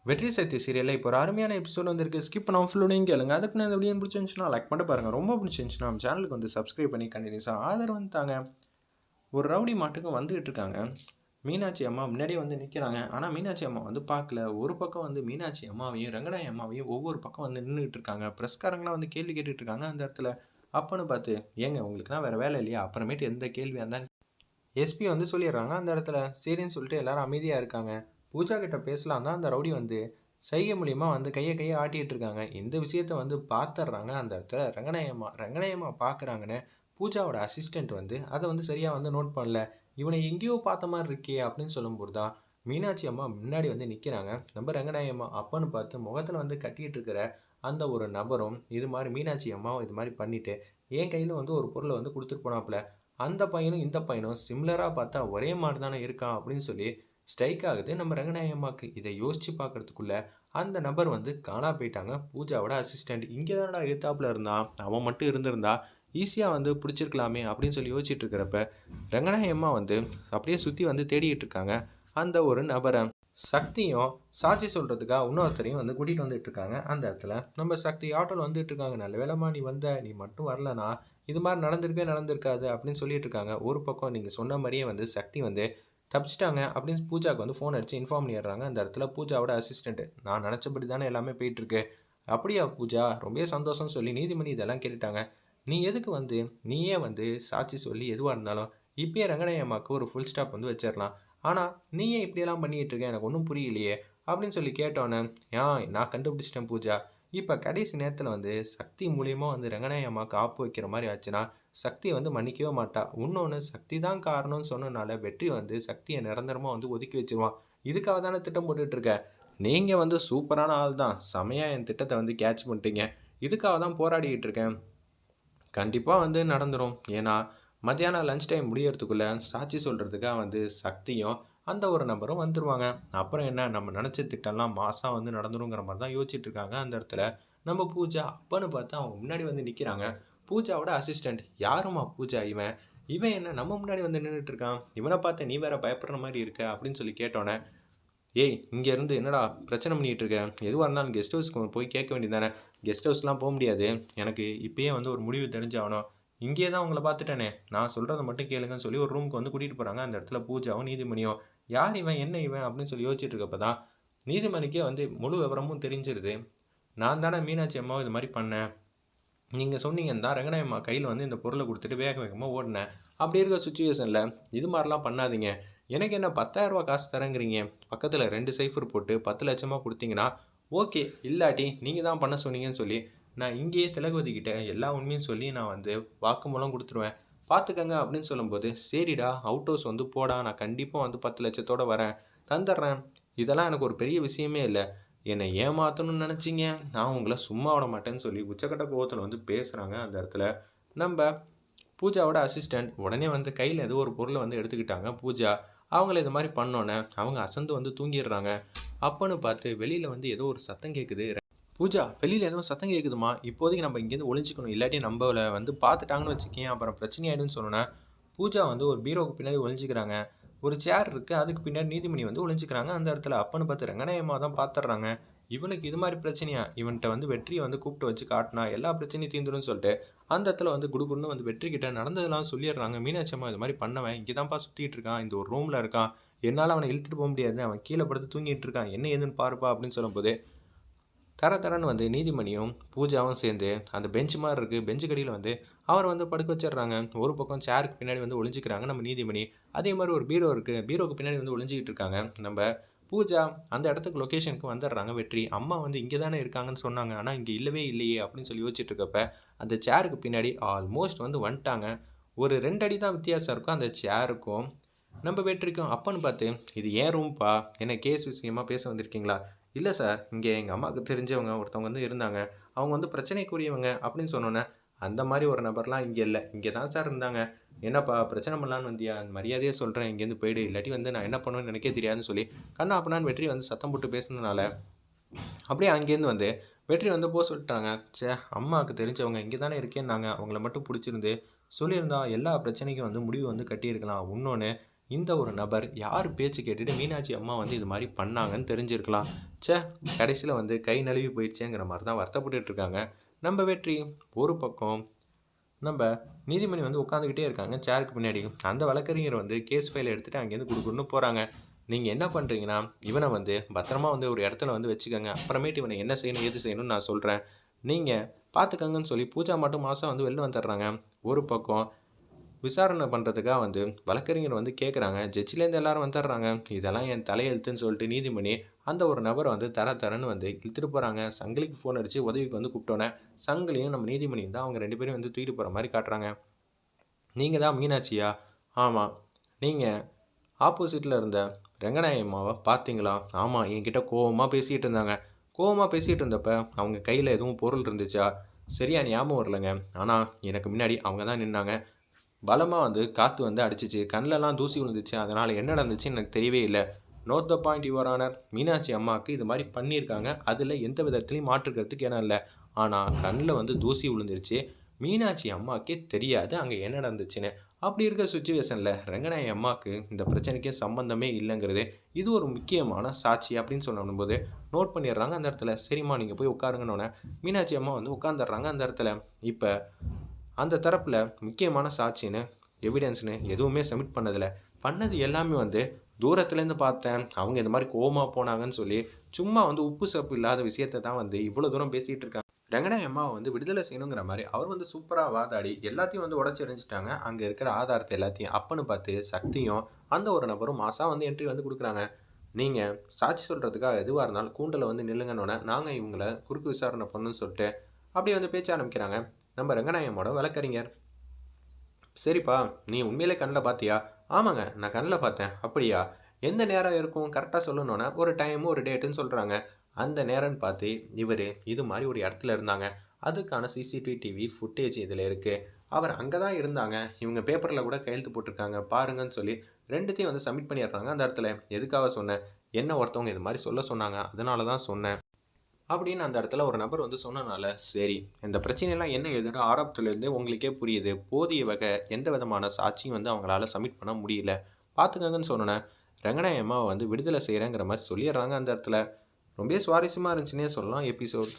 வெற்றி சக்தி சீரியல்ல இப்போ ஒரு அருமையான எபிசோட் வந்திருக்கு. ஸ்கிப் பண்ணாம ஃபுல்லோடையும் கேளுங்க. அதுக்கு நான் இந்த வீடியோ பிடிச்சிருந்துச்சுன்னா லைக் பண்ணிட்டு பாருங்க. ரொம்ப பிடிச்சிருந்துச்சுன்னா நம்ம சேனலுக்கு வந்து சப்ஸ்கிரைப் பண்ணி கண்டினியூஸா ஆதரவு வந்துட்டாங்க. ஒரு ரவுடி மாட்டுக்கு வந்துகிட்டு இருக்காங்க. மீனாட்சி அம்மா முன்னாடியே வந்து நிற்கிறாங்க. ஆனால் மீனாட்சி அம்மா வந்து பார்க்கல. ஒரு பக்கம் வந்து மீனாட்சி அம்மாவையும் ரங்கநாயகி அம்மாவையும் ஒவ்வொரு பக்கம் வந்து நின்றுட்டு இருக்காங்க. பிரஸ்காரங்களாம் வந்து கேள்வி கேட்டுட்டு இருக்காங்க அந்த இடத்துல. அப்பன்னு பார்த்து ஏங்க உங்களுக்குலாம் வேற வேலை இல்லையா? அப்புறமேட்டு எந்த கேள்வியாக இருந்தாலும் எஸ்பி வந்து சொல்லிடுறாங்க அந்த இடத்துல. சரின்னு சொல்லிட்டு எல்லாரும் அமைதியாக இருக்காங்க. பூஜா கிட்ட பேசலாம் தான் அந்த ரவுடி வந்து சைகை மூலியமா வந்து கையை கையை ஆட்டிட்டு இருக்காங்க. இந்த விஷயத்த வந்து பார்த்துடுறாங்க அந்த இடத்துல ரங்கநாயகம்மா. ரங்கநாயகம்மா பார்க்குறாங்கன்னு பூஜாவோட அசிஸ்டண்ட் வந்து அதை வந்து சரியாக வந்து நோட் பண்ணல. இவனை எங்கேயோ பார்த்த மாதிரி இருக்கே அப்படின்னு சொல்லும்போது தான் மீனாட்சி அம்மா முன்னாடி வந்து நிற்கிறாங்க. நம்ம ரங்கநாயகம்மா அப்பன்னு பார்த்து முகத்தில் வந்து கட்டிட்டு இருக்கிற அந்த ஒரு நபரும் இது மாதிரி மீனாட்சி அம்மாவும் இது மாதிரி பண்ணிட்டு என் கையில் வந்து ஒரு பொருளை வந்து கொடுத்துட்டு போனாப்புல. அந்த பையனும் இந்த பையனும் சிமிலராக பார்த்தா ஒரே மாதிரி தானே இருக்கான் அப்படின்னு சொல்லி ஸ்ட்ரைக் ஆகுது நம்ம ரங்கநாயகி அம்மாவுக்கு. இதை யோசிச்சு பார்க்கறதுக்குள்ள அந்த நபர் வந்து காணா போயிட்டாங்க. பூஜாவோட அசிஸ்டண்ட் இங்கே தானடா எதிர்த்தாப்புல இருந்தான், அவன் மட்டும் இருந்திருந்தா ஈஸியாக வந்து பிடிச்சிருக்கலாமே அப்படின்னு சொல்லி யோசிச்சுட்டு இருக்கிறப்ப ரங்கநாயகி அம்மா வந்து அப்படியே சுற்றி வந்து தேடிட்டு இருக்காங்க அந்த ஒரு நபரை. சக்தியும் சாட்சி சொல்கிறதுக்காக இன்னொருத்தரையும் வந்து கூட்டிகிட்டு வந்துட்டு இருக்காங்க அந்த இடத்துல. நம்ம சக்தி ஆட்டோவில் வந்துட்டு இருக்காங்க. நல்ல வேலைம்மா நீ வந்த, நீ மட்டும் வரலனா இது மாதிரி நடந்திருக்கவே நடந்திருக்காது அப்படின்னு சொல்லிட்டு இருக்காங்க. ஒரு பக்கம் நீங்கள் சொன்ன மாதிரியே வந்து சக்தி வந்து தப்பிச்சிட்டாங்க அப்படின்னு பூஜாவுக்கு வந்து ஃபோன் அடிச்சு இன்ஃபார்ம் பண்ணிடுறாங்க அந்த இடத்துல பூஜாவோட அசிஸ்டண்ட். நான் நினச்சபடி தானே எல்லாமே போயிட்டுருக்கு. அப்படியா பூஜா, ரொம்பவே சந்தோஷம்னு சொல்லி நீதிமணி இதெல்லாம் கேட்டுட்டாங்க. நீ எதுக்கு வந்து நீயே வந்து சாட்சி சொல்லி எதுவாக இருந்தாலும் இப்பயே ரங்கநாயகி அம்மாவுக்கு ஒரு ஃபுல் ஸ்டாப் வந்து வச்சிடலாம். ஆனால் நீ ஏன் இப்படியெல்லாம் பண்ணிகிட்டு இருக்க, எனக்கு ஒன்றும் புரியலையே அப்படின்னு சொல்லி கேட்டோன்னே, நான் கண்டுபிடிச்சிட்டேன் பூஜா. இப்போ கடைசி நேரத்தில் வந்து சக்தி மூலியமா வந்து ரங்கநாயகி அம்மாவுக்கு ஆப்பு வைக்கிற மாதிரி ஆச்சுன்னா சக்தியை வந்து மன்னிக்கவே மாட்டா. இன்னொன்று சக்தி தான் காரணம்னு சொன்னனால வெற்றி வந்து சக்தியை நிரந்தரமாக வந்து ஒதுக்கி வச்சிருவான். இதுக்காக தானே திட்டம் போட்டுட்டு இருக்க. நீங்கள் வந்து சூப்பரான ஆள் தான், செமையாக என் திட்டத்தை வந்து கேட்ச் பண்ணிட்டீங்க. இதுக்காக தான் போராடிக்கிட்டு இருக்கேன். கண்டிப்பாக வந்து நடந்துரும். ஏன்னா மத்தியானம் லஞ்ச் டைம் முடியறதுக்குள்ளே சாட்சி சொல்கிறதுக்காக வந்து சக்தியும் அந்த ஒரு நபரும் வந்துருவாங்க. அப்புறம் என்ன, நம்ம நினச்ச திட்டம்லாம் மாசாக வந்து நடந்துருங்கிற மாதிரி தான் யோசிச்சுட்டு இருக்காங்க அந்த இடத்துல நம்ம பூஜா. அப்பன்னு பார்த்து அவங்க முன்னாடி வந்து நிற்கிறாங்க பூஜாவோட அசிஸ்டண்ட். யாருமா பூஜா இவன்? இவன் என்ன நம்ம முன்னாடி வந்து நின்றுட்டு இருக்கான்? இவனை பார்த்து நீ வேற பயப்படுற மாதிரி இருக்க அப்படின்னு சொல்லி கேட்டோன்னே, ஏய் இங்கேருந்து என்னடா பிரச்சனை பண்ணிகிட்டு இருக்க? எதுவாக இருந்தாலும் கெஸ்ட் ஹவுஸ்க்கு போய் கேட்க வேண்டியது தானே. கெஸ்ட் ஹவுஸ்லாம் போக முடியாது. எனக்கு இப்பயே வந்து ஒரு முடிவு தெரிஞ்சாகணும். இங்கேயே தான் உங்களை பார்த்துட்டேனே, நான் சொல்கிறத மட்டும் கேளுங்கன்னு சொல்லி ஒரு ரூமுக்கு வந்து கூட்டிகிட்டு போகிறாங்க அந்த இடத்துல பூஜாவும் நீதிமணியும். யார் இவன், என்ன இவன் அப்படின்னு சொல்லி யோசிச்சுட்டு இருக்கப்ப தான் நீதிமணிக்கே வந்து முழு விவரமும் தெரிஞ்சிருது. நான் தானே மீனாட்சி அம்மாவை இது மாதிரி பண்ணேன். நீங்கள் சொன்னீங்கன்னா ரங்கநாயகி அம்மா கையில் வந்து இந்த பொருளை கொடுத்துட்டு வேக வேகமாக ஓடினேன். அப்படி இருக்க சுச்சுவேஷனில் இது மாதிரிலாம் பண்ணாதீங்க. எனக்கு என்ன 10,000 காசு தரேங்கிறீங்க. பக்கத்தில் 2 சைஃபர் போட்டு 10 லட்சமாக கொடுத்தீங்கன்னா ஓகே. இல்லாட்டி நீங்கள் தான் பண்ண சொன்னீங்கன்னு சொல்லி நான் இங்கேயே திலகவதி கிட்ட எல்லா உண்மையும் சொல்லி நான் வந்து வாக்குமூலம் கொடுத்துருவேன். பார்த்துக்கங்க அப்படின்னு சொல்லும்போது, சரிடா அவுட் ஹவுஸ் வந்து போடா, நான் கண்டிப்பாக வந்து 10 லட்சத்தோடு வரேன், தந்துடுறேன். இதெல்லாம் எனக்கு ஒரு பெரிய விஷயமே இல்லை. என்னை ஏமாற்றணும்னு நினச்சிங்க, நான் உங்களை சும்மா விட மாட்டேன்னு சொல்லி உச்சக்கட்ட கோவத்தில் வந்து பேசுகிறாங்க அந்த இடத்துல நம்ம பூஜாவோட அசிஸ்டண்ட். உடனே வந்து கையில் ஏதோ ஒரு பொருளை வந்து எடுத்துக்கிட்டாங்க பூஜா. அவங்கள இது மாதிரி பண்ணோன்னே அவங்க அசந்து வந்து தூங்கிடுறாங்க. அப்பன்னு பார்த்து வெளியில் வந்து ஏதோ ஒரு சத்தம் கேட்குது. பூஜா, வெளியில் ஏதோ சத்தம் கேட்குதுமா, இப்போதைக்கு நம்ம இங்கேருந்து ஒளிஞ்சிக்கணும், இல்லாட்டி நம்மள வந்து பார்த்துட்டாங்கன்னு வச்சுக்கேன் அப்புறம் பிரச்சனை ஆகிடும்னு சொன்னோன்னே பூஜா வந்து ஒரு பீரோவுக்கு பின்னாடி ஒளிஞ்சிக்கிறாங்க. ஒரு சேர் இருக்குது, அதுக்கு பின்னாடி நீதிமணி வந்து ஒளிஞ்சிக்கிறாங்க அந்த இடத்துல. அப்பன்னு பார்த்து ரங்கநாயகமாக தான் பார்த்துட்றாங்க. இவனுக்கு இது மாதிரி பிரச்சனையா, இவன்கிட்ட வந்து வெற்றியை வந்து கூப்பிட்டு வச்சு காட்டினா எல்லா பிரச்சனையும் தீந்துரும்னு சொல்லிட்டு அந்த இடத்துல வந்து குடுகுடுன்னு வந்து வெற்றி கிட்ட நடந்ததெல்லாம் சொல்லிடுறாங்க. மீனாட்சி அம்மா இது மாதிரி பண்ணவன் இங்கே தான்ப்பா சுற்றிட்டு இருக்கான், இந்த ஒரு ரூமில் இருக்கான், என்னால் அவனை இழுத்துட்டு போக முடியாது, அவன் கீழே படுத்து தூங்கிட்டு இருக்கான், என்ன ஏதுன்னு பாருப்பா அப்படின்னு சொல்லும்போது தர தரன்னு வந்து நீதிமணியும் பூஜாவும் சேர்ந்து அந்த பெஞ்ச் மாதிரி இருக்குது, பெஞ்சு கடியில் வந்து அவரை வந்து படுக்க வச்சிடுறாங்க. ஒரு பக்கம் சேருக்கு பின்னாடி வந்து ஒளிஞ்சிக்கிறாங்க நம்ம நீதிமணி. அதே மாதிரி ஒரு பீரோ இருக்குது, பீரோக்கு பின்னாடி வந்து ஒளிஞ்சிக்கிட்டு இருக்காங்க நம்ம பூஜா. அந்த இடத்துக்கு லொக்கேஷனுக்கு வந்துடுறாங்க வெற்றி. அம்மா வந்து இங்கே தானே இருக்காங்கன்னு சொன்னாங்க, ஆனால் இங்கே இல்லவே இல்லையே அப்படின்னு சொல்லி யோசிச்சுட்டு இருக்கப்ப அந்த சேருக்கு பின்னாடி ஆல்மோஸ்ட் வந்து வந்துட்டாங்க. ஒரு 2 அடி தான் வித்தியாசம் இருக்கும் அந்த சேருக்கும் நம்ம வெற்றிக்கும். அப்பன்னு பார்த்து, இது ஏன் ரூம்பா, என்ன கேஸ் விஷயமா பேச வந்திருக்கீங்களா? இல்லை சார், இங்கே எங்கள் அம்மாவுக்கு தெரிஞ்சவங்க ஒருத்தவங்க வந்து இருந்தாங்க, அவங்க வந்து பிரச்சனைக்குரியவங்க அப்படின்னு சொன்னோன்னே, அந்த மாதிரி ஒரு நபர்லாம் இங்கே இல்லை, இங்கே தான் சார் இருந்தாங்க. என்னப்பா பிரச்சனை பண்ணலான்னு வந்தியா? அந்த மரியாதையே சொல்கிறேன், இங்கேருந்து போயிடு, இல்லாட்டி வந்து நான் என்ன பண்ணுவேன்னு எனக்கே தெரியாதுன்னு சொல்லி கண்ணா அப்பனான்னு வெற்றி வந்து சத்தம் போட்டு பேசுனதுனால அப்படியே அங்கேருந்து வந்து வெற்றி வந்து போக சொல்லிட்டாங்க. சே, அம்மாவுக்கு தெரிஞ்சவங்க இங்கே தானே இருக்கேன்னாங்க, அவங்கள மட்டும் பிடிச்சிருந்து சொல்லியிருந்தா எல்லா பிரச்சனைக்கும் வந்து முடிவு வந்து கட்டியிருக்கலாம். இன்னொன்று இந்த ஒரு நபர் யார் பேச்சு கேட்டுட்டு மீனாட்சி அம்மா வந்து இது மாதிரி பண்ணாங்கன்னு தெரிஞ்சிருக்கலாம். ச்சே, கடைசியில் வந்து கை நழுவி போயிடுச்சேங்கிற மாதிரி தான் வருத்தப்பட்டுட்டு இருக்காங்க நம்ம வெற்றி. ஒரு பக்கம் நம்ம நீதிமணி வந்து உட்காந்துக்கிட்டே இருக்காங்க சேருக்கு பின்னாடி. அந்த வழக்கறிஞர் வந்து கேஸ் ஃபைலை எடுத்துகிட்டு அங்கேருந்து கொடுக்குன்னு போகிறாங்க. நீங்கள் என்ன பண்ணுறீங்கன்னா, இவனை வந்து பத்திரமா வந்து ஒரு இடத்துல வந்து வச்சுக்கோங்க, அப்புறமேட்டு இவனை என்ன செய்யணும் ஏது செய்யணும்னு நான் சொல்கிறேன், நீங்கள் பார்த்துக்கங்கன்னு சொல்லி பூஜா மட்டும் மாதம் வந்து வெளில வந்துடுறாங்க. ஒரு பக்கம் விசாரணை பண்ணுறதுக்காக வந்து வழக்கறிஞர் வந்து கேட்குறாங்க. ஜட்ஜிலேருந்து எல்லாரும் வந்துடுறாங்க. இதெல்லாம் என் தலையெழுத்துன்னு சொல்லிட்டு நீதிமணி அந்த ஒரு நபரை வந்து தரன்னு வந்து இழுத்துட்டு போகிறாங்க. சங்கிலிக்கு ஃபோன் அடித்து உதவிக்கு வந்து கூப்பிட்டோன்னே சங்கிலியும் நம்ம நீதிமணியும் தான் அவங்க 2 பேரும் வந்து தூக்கிட்டு போகிற மாதிரி காட்டுறாங்க. நீங்கள் தான் மீனாட்சியா? ஆமாம். நீங்கள் ஆப்போசிட்டில் இருந்த ரெங்கநாயம்மாவை பார்த்தீங்களா? ஆமாம், என்கிட்ட கோவமாக பேசிகிட்டு இருந்தாங்க. கோவமாக பேசிகிட்டு இருந்தப்ப அவங்க கையில் எதுவும் பொருள் இருந்துச்சா? சரியா ஞாபகம் வரலைங்க. ஆனால் எனக்கு முன்னாடி அவங்க தான் நின்னாங்க. பலமாக வந்து காற்று வந்து அடிச்சிச்சு, கண்ணிலலாம் தூசி விழுந்துச்சு. அதனால் என்ன நடந்துச்சுன்னு எனக்கு தெரியவே இல்லை. Note the point your honour. Meenakshi அம்மாவுக்கு இது மாதிரி பண்ணியிருக்காங்க, அதில் எந்த விதத்துலையும் மாற்றுக்கிறதுக்கு இடம் இல்லை. ஆனால் கண்ணில் வந்து தூசி விழுந்துருச்சு. மீனாட்சி அம்மாவுக்கே தெரியாது அங்கே என்ன நடந்துச்சுன்னு. அப்படி இருக்க சுச்சுவேஷனில் ரங்கநாயகி அம்மாவுக்கு இந்த பிரச்சனைக்கே சம்மந்தமே இல்லைங்கிறது இது ஒரு முக்கியமான சாட்சி அப்படின்னு சொல்லும்போது நோட் பண்ணிடுறாங்க அந்த இடத்துல. சரிம்மா, நீங்கள் போய் உட்காருங்கன்னொன்னே மீனாட்சி அம்மா வந்து உட்காந்துடுறாங்க அந்த இடத்துல. இப்போ அந்த தரப்பில் முக்கியமான சாட்சின்னு எவிடன்ஸ்னு எதுவுமே சப்மிட் பண்ணது எல்லாமே வந்து தூரத்துலேருந்து பார்த்தேன், அவங்க இந்த மாதிரி கோவமாக போனாங்கன்னு சொல்லி சும்மா வந்து உப்பு சப்பு இல்லாத விஷயத்தை தான் வந்து இவ்வளோ தூரம் பேசிகிட்டு இருக்காங்க. ரங்கநாயகி அம்மாவை வந்து விடுதலை செய்யணுங்கிற மாதிரி அவர் வந்து சூப்பராக வாதாடி எல்லாத்தையும் வந்து உடச்சி எறிஞ்சிட்டாங்க. அங்கே இருக்கிற ஆதாரத்தை எல்லாத்தையும் அப்பன்னு பார்த்து சக்தியும் அந்த ஒரு நபரும் மாதம் வந்து என்ட்ரி வந்து கொடுக்குறாங்க. நீங்கள் சாட்சி சொல்கிறதுக்காக எதுவாக இருந்தாலும் கூண்டில் வந்து நில்லுங்கன்னொன்னே நாங்கள் இவங்களை குறுக்கு விசாரணை பண்ணணும்னு சொல்லிட்டு அப்படியே வந்து பேச்ச ஆரம்பிக்கிறாங்க நம்ம ரங்கநாயகமோட வழக்கறிஞர். சரிப்பா, நீ உண்மையிலே கண்ணில் பார்த்தியா? ஆமாங்க, நான் கண்ணில் பார்த்தேன். அப்படியா? எந்த நேரம் இருக்கும் கரெக்டாக சொல்லணுன்னா ஒரு டைமு ஒரு டேட்டுன்னு சொல்கிறாங்க. அந்த நேரம்னு பார்த்து இவர் இது மாதிரி ஒரு இடத்துல இருந்தாங்க. அதுக்கான சிசிடிவி ஃபுட்டேஜ் இதில் இருக்குது. அவர் அங்கே தான் இருந்தாங்க. இவங்க பேப்பரில் கூட கையெழுத்து போட்டிருக்காங்க பாருங்கன்னு சொல்லி 2த்தையும் வந்து சப்மிட் பண்ணிடுறாங்க அந்த இடத்துல. எதுக்காக சொன்னேன்? என்ன ஒருத்தவங்க இது மாதிரி சொல்ல சொன்னாங்க, அதனால தான் சொன்னேன் அப்படின்னு அந்த இடத்துல ஒரு நபர் வந்து சொன்னனால, சரி இந்த பிரச்சனையெல்லாம் என்ன ஏதுன்னு ஆரம்பத்துலேருந்தே உங்களுக்கே புரியுது. போதிய வகை எந்த விதமான சாட்சியும் வந்து அவங்களால சப்மிட் பண்ண முடியல. பார்த்துக்கங்கன்னு சொன்னேன். ரங்கநாயகி அம்மாவை வந்து விடுதலை செய்கிறேங்கிற மாதிரி சொல்லிடுறாங்க அந்த இடத்துல. ரொம்ப சுவாரஸ்யமாக இருந்துச்சுன்னே சொல்லலாம் எபிசோட்.